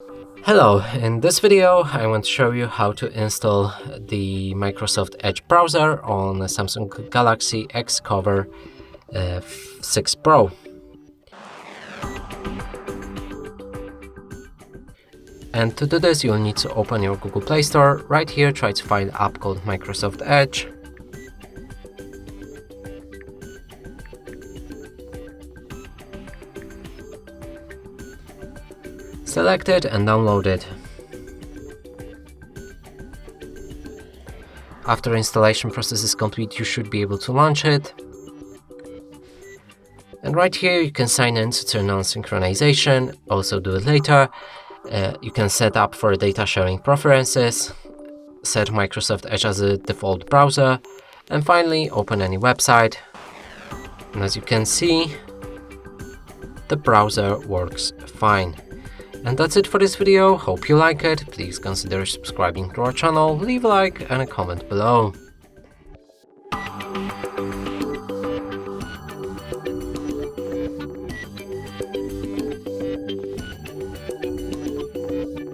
Hello, in this video I want to show you how to install the Microsoft Edge browser on the Samsung Galaxy Xcover6 Pro. And to do this you'll need to open your Google Play Store. Right here try to find an app called Microsoft Edge. Select it and download it. After installation process is complete, you should be able to launch it. And right here you can sign in to turn on synchronization, also do it later. You can set up for data sharing preferences, set Microsoft Edge as a default browser, and finally open any website. And as you can see, the browser works fine. And that's it for this video. Hope you like it. Please consider subscribing to our channel, leave a like and a comment below.